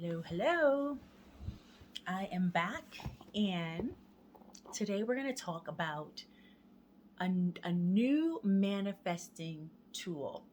Hello, hello. I am back, and today we're going to talk about a new manifesting tool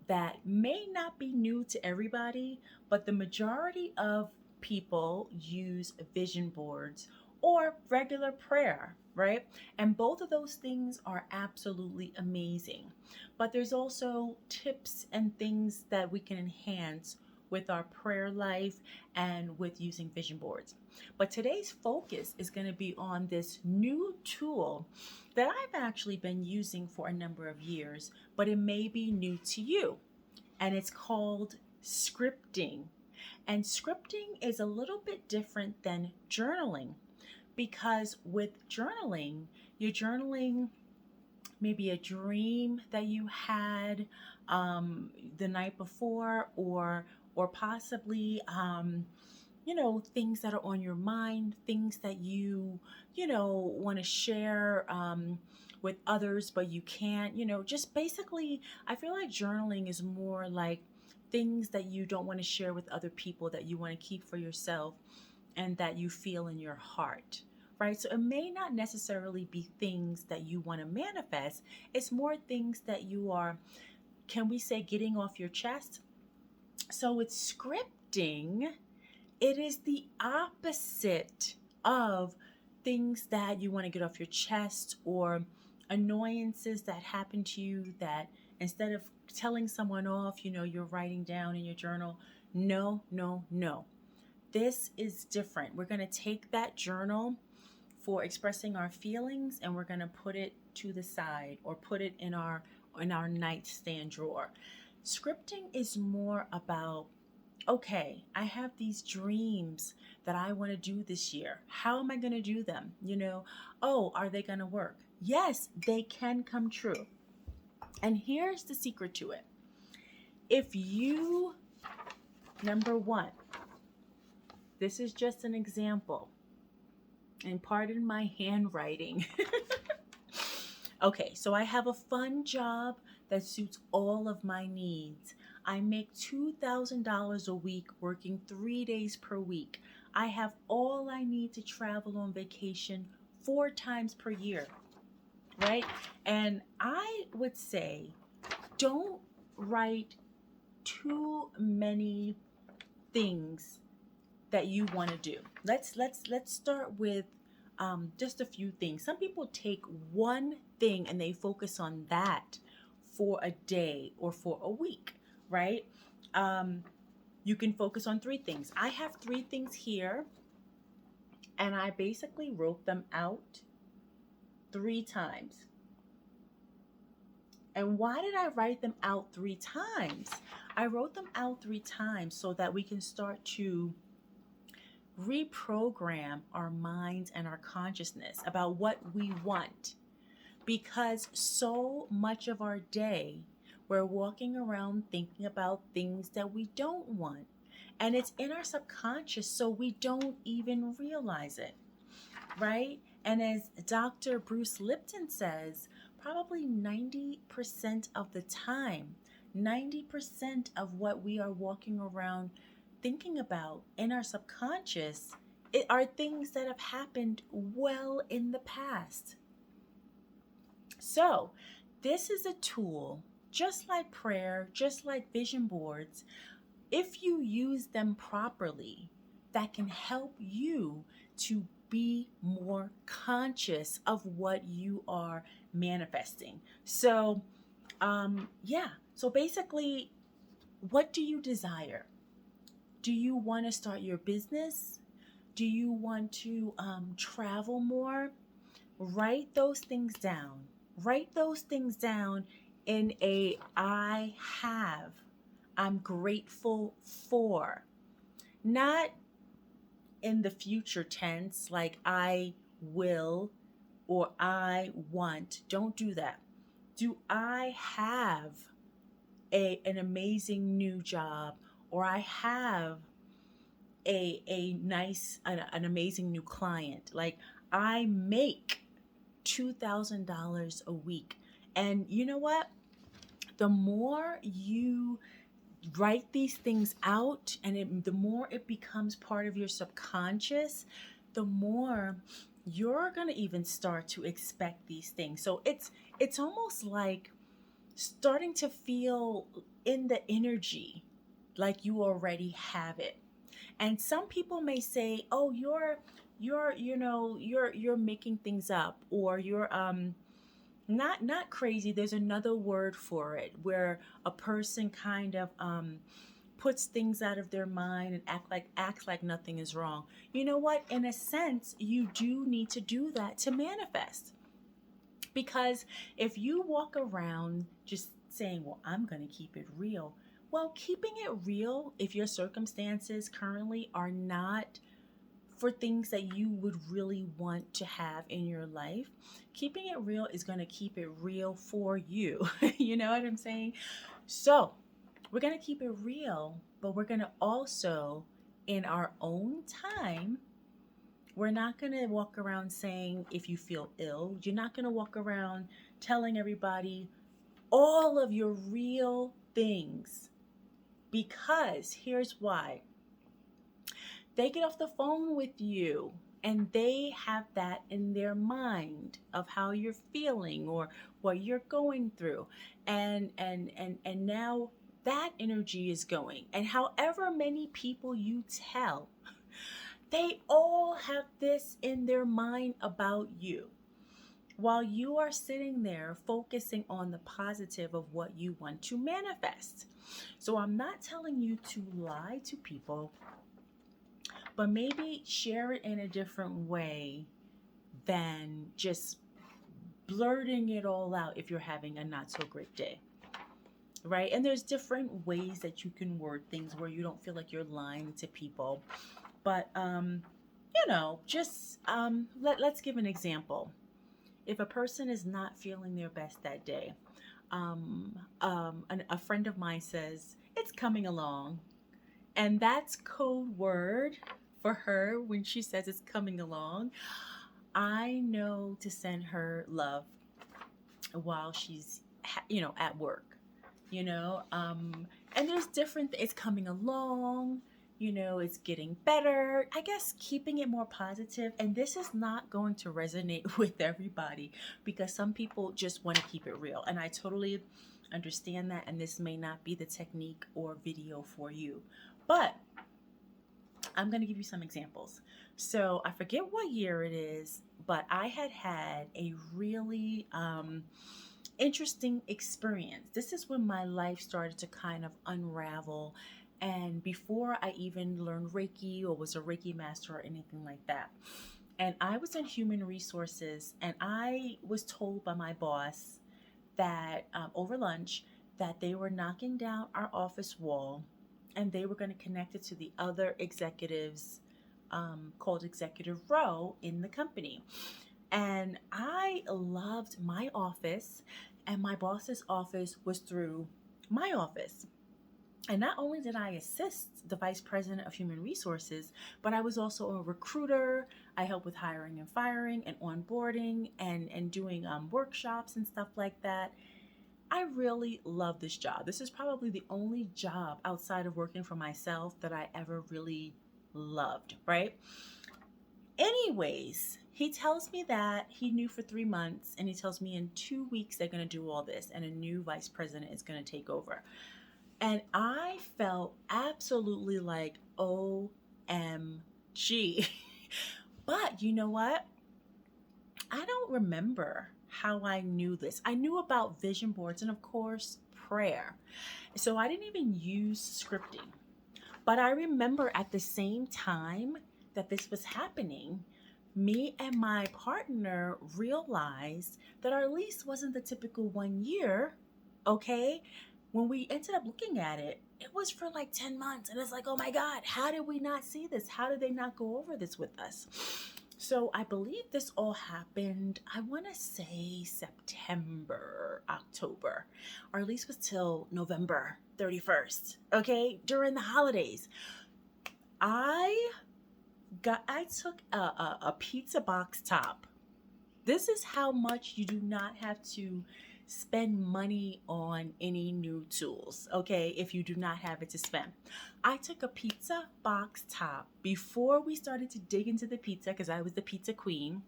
that may not be new to everybody, but the majority of people use vision boards or regular prayer, right? And both of those things are absolutely amazing. But there's also tips and things that we can enhance with our prayer life and with using vision boards. But today's focus is going to be on this new tool that I've actually been using for a number of years, but it may be new to you. And it's called scripting. And scripting is a little bit different than journaling because with journaling, you're journaling maybe a dream that you had the night before, or possibly things that are on your mind, things that you want to share with others, but you can't, just basically, I feel like journaling is more like things that you don't want to share with other people that you want to keep for yourself and that you feel in your heart. Right? So it may not necessarily be things that you want to manifest. It's more things that you are, can we say, getting off your chest? So with scripting, it is the opposite of things that you want to get off your chest or annoyances that happen to you that instead of telling someone off, you're writing down in your journal. No, no, no. This is different. We're going to take that journal for expressing our feelings and we're going to put it to the side or put it in our nightstand drawer. Scripting is more about, okay, I have these dreams that I want to do this year. How am I going to do them? Oh, are they going to work? Yes, they can come true. And here's the secret to it. If you, number one, this is just an example, and pardon my handwriting. Okay, so I have a fun job that suits all of my needs. I make $2,000 a week working 3 days per week. I have all I need to travel on vacation 4 times per year, right? And I would say don't write too many things that you want to do. Let's start with just a few things. Some people take one thing and they focus on that for a day or for a week, right? Um, you can focus on three things. I have three things here, and I basically wrote them out 3 times. And why did I write them out 3 times? I wrote them out 3 times so that we can start to reprogram our minds and our consciousness about what we want. Because so much of our day, we're walking around thinking about things that we don't want. And it's in our subconscious, so we don't even realize it, right? And as Dr. Bruce Lipton says, probably 90% of the time, 90% of what we are walking around thinking about in our subconscious are things that have happened well in the past. So, this is a tool, just like prayer, just like vision boards, if you use them properly, that can help you to be more conscious of what you are manifesting. So, yeah. So basically, what do you desire? Do you want to start your business? Do you want to travel more? Write those things down. Write those things down in a I have. I'm grateful for. Not in the future tense, like I will or I want. Don't do that. Do I have an amazing new job, or I have an amazing new client? Like, I make $2,000 a week. And you know what? The more you write these things out, and the more it becomes part of your subconscious, the more you're going to even start to expect these things. So it's almost like starting to feel in the energy like you already have it. And some people may say, "Oh, you're making things up, or you're not crazy." There's another word for it where a person kind of puts things out of their mind and acts like nothing is wrong. You know what? In a sense, you do need to do that to manifest. Because if you walk around just saying, "Well, I'm going to keep it real," well, keeping it real, if your circumstances currently are not for things that you would really want to have in your life, keeping it real is going to keep it real for you. You know what I'm saying? So, we're going to keep it real, but we're going to also, in our own time, we're not going to walk around saying if you feel ill, you're not going to walk around telling everybody all of your real things. Because here's why: they get off the phone with you and they have that in their mind of how you're feeling or what you're going through. And now that energy is going. And however many people you tell, they all have this in their mind about you, while you are sitting there focusing on the positive of what you want to manifest. So I'm not telling you to lie to people, but maybe share it in a different way than just blurting it all out if you're having a not so great day. Right? And there's different ways that you can word things where you don't feel like you're lying to people. But just let's give an example. If a person is not feeling their best that day, a friend of mine says it's coming along, and that's code word for her. When she says it's coming along, I know to send her love while she's at work. you know and there's different, it's coming along, it's getting better. I guess keeping it more positive, and this is not going to resonate with everybody, because some people just want to keep it real, and I totally understand that, and this may not be the technique or video for you, but I'm going to give you some examples. So I forget what year it is, but I had a really interesting experience. This is when my life started to kind of unravel. And before I even learned Reiki or was a Reiki master or anything like that. And I was in human resources, and I was told by my boss that over lunch that they were knocking down our office wall, and they were going to connect it to the other executives, called Executive Row in the company. And I loved my office, and my boss's office was through my office. And not only did I assist the vice president of human resources, but I was also a recruiter. I helped with hiring and firing and onboarding and doing workshops and stuff like that. I really love this job. This is probably the only job outside of working for myself that I ever really loved, right? Anyways, he tells me that he knew for 3 months, and he tells me in 2 weeks they're going to do all this, and a new vice president is going to take over. And I felt absolutely like, OMG. But you know what? I don't remember how I knew this. I knew about vision boards and, of course, prayer. So I didn't even use scripting. But I remember at the same time that this was happening, me and my partner realized that our lease wasn't the typical 1 year, okay? When we ended up looking at it, it was for like 10 months. And it's like, oh my God, how did we not see this? How did they not go over this with us? So I believe this all happened, I want to say September, October. Our lease was till November 31st, okay? During the holidays. I took a pizza box top. This is how much you do not have to spend money on any new tools, okay, if you do not have it to spend. I took a pizza box top before we started to dig into the pizza because I was the pizza queen,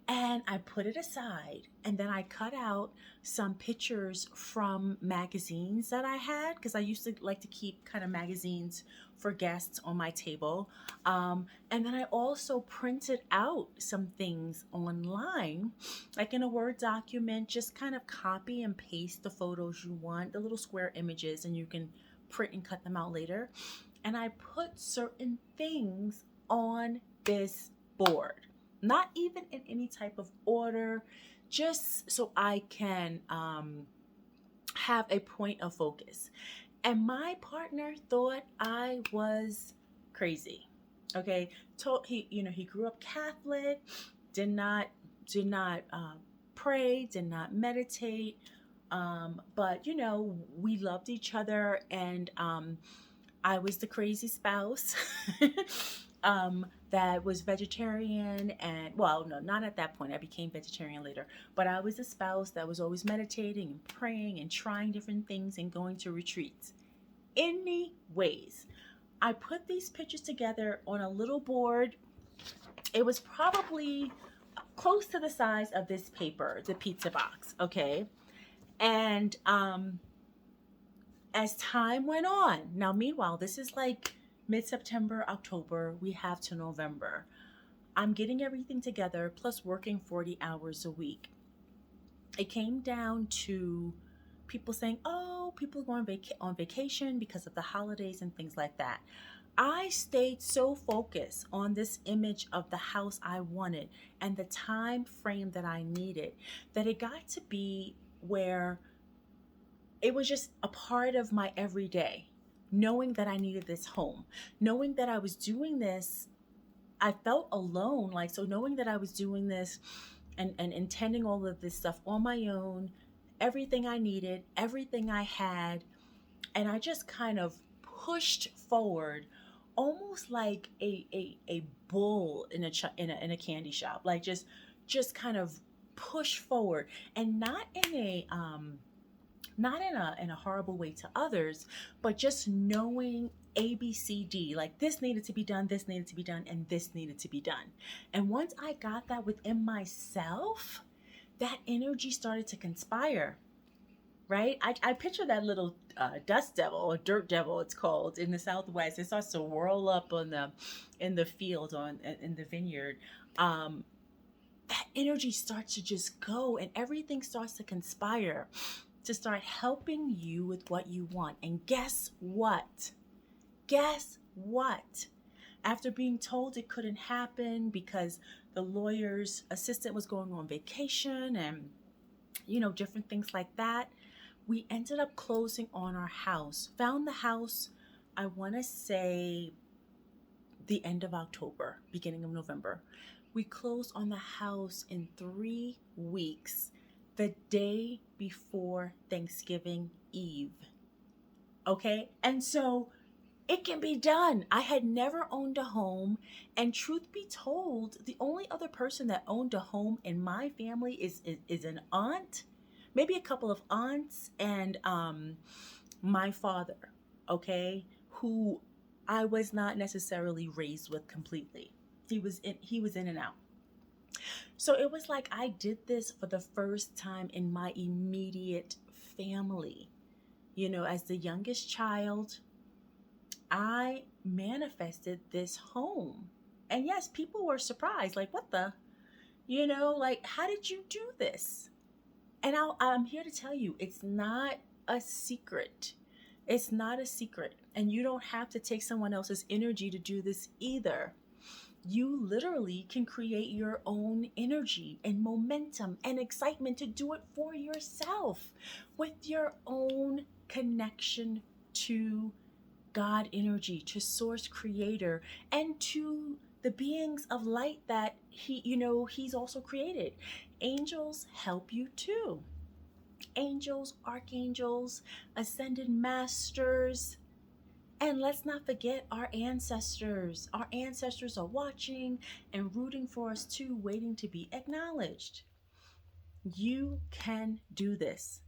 and I put it aside, and then I cut out some pictures from magazines that I had because I used to like to keep kind of magazines for guests on my table. And then I also printed out some things online, like in a Word document, just kind of copy and paste the photos you want, the little square images, and you can print and cut them out later. And I put certain things on this board, not even in any type of order, just so I can have a point of focus. And my partner thought I was crazy. Okay, he grew up Catholic, did not pray, did not meditate, but we loved each other, and I was the crazy spouse that was vegetarian. And, well, no, not at that point. I became vegetarian later. But I was the spouse that was always meditating and praying and trying different things and going to retreats. Anyways, I put these pictures together on a little board. It was probably close to the size of this paper, the pizza box, okay? And as time went on, now meanwhile, this is like mid-September, October, we have to November. I'm getting everything together, plus working 40 hours a week. It came down to people saying, oh, people are going on vacation because of the holidays and things like that. I stayed so focused on this image of the house I wanted and the time frame that I needed that it got to be where it was just a part of my everyday, knowing that I needed this home, knowing that I was doing this. I felt alone, like, so knowing that I was doing this and intending all of this stuff on my own, everything I needed, everything I had, and I just kind of pushed forward, almost like a bull in a candy shop, like just kind of push forward, and not in a horrible way to others, but just knowing ABCD, like this needed to be done, this needed to be done, and this needed to be done. And once I got that within myself, that energy started to conspire, right? I picture that little dust devil or dirt devil, it's called in the Southwest. It starts to whirl up in the field, in the vineyard. Um, that energy starts to just go, and everything starts to conspire to start helping you with what you want. And guess what? Guess what? After being told it couldn't happen because the lawyer's assistant was going on vacation and, different things like that, we ended up closing on our house. Found the house, I want to say the end of October, beginning of November. We closed on the house in 3 weeks, the day before Thanksgiving Eve. Okay? And so it can be done. I had never owned a home, and truth be told, the only other person that owned a home in my family is an aunt, maybe a couple of aunts, and my father, okay, who I was not necessarily raised with completely. He was in and out. So it was like I did this for the first time in my immediate family. As the youngest child, I manifested this home. And yes, people were surprised, like, what the, like, how did you do this? And I'm here to tell you, it's not a secret. It's not a secret. And you don't have to take someone else's energy to do this either. You literally can create your own energy and momentum and excitement to do it for yourself with your own connection to God energy, to Source Creator, and to the beings of light that He's also created. Angels help you too. Angels, archangels, ascended masters. And let's not forget our ancestors. Our ancestors are watching and rooting for us too, waiting to be acknowledged. You can do this.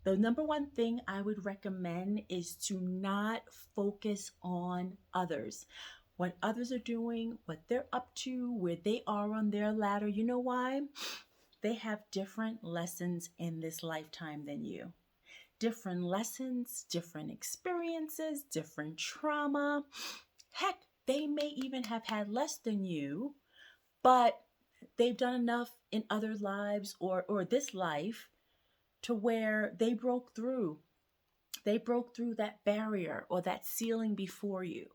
The number one thing I would recommend is to not focus on others. What others are doing, what they're up to, where they are on their ladder. You know why? They have different lessons in this lifetime than you. Different lessons, different experiences, different trauma. Heck, they may even have had less than you, but they've done enough in other lives or this life to where they broke through. They broke through that barrier or that ceiling before you,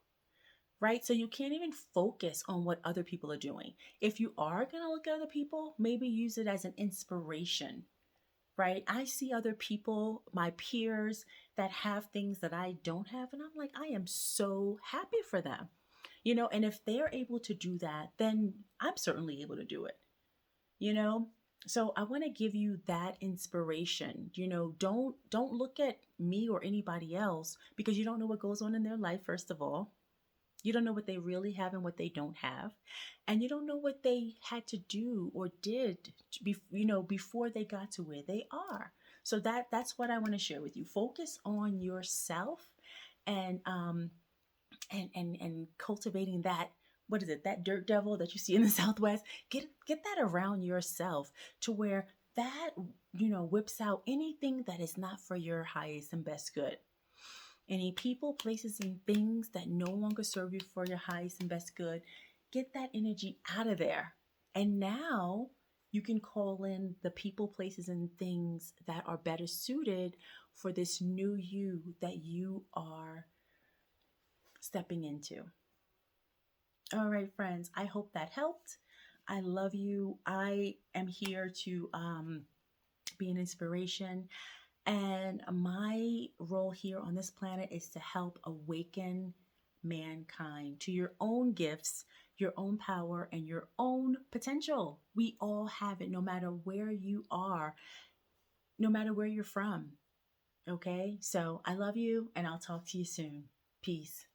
right? So you can't even focus on what other people are doing. If you are going to look at other people, maybe use it as an inspiration, right? I see other people, my peers, that have things that I don't have, and I'm like, I am so happy for them. And if they're able to do that, then I'm certainly able to do it, you know? So I want to give you that inspiration. Don't look at me or anybody else because you don't know what goes on in their life, first of all. You don't know what they really have and what they don't have. And you don't know what they had to do or did before they got to where they are. So that's what I want to share with you. Focus on yourself and cultivating that, what is it, that dirt devil that you see in the Southwest. Get that around yourself to where that whips out anything that is not for your highest and best good. Any people, places, and things that no longer serve you for your highest and best good, get that energy out of there. And now you can call in the people, places, and things that are better suited for this new you that you are stepping into. All right, friends, I hope that helped. I love you. I am here to be an inspiration. And my role here on this planet is to help awaken mankind to your own gifts, your own power, and your own potential. We all have it, no matter where you are, no matter where you're from. Okay? So I love you, and I'll talk to you soon. Peace.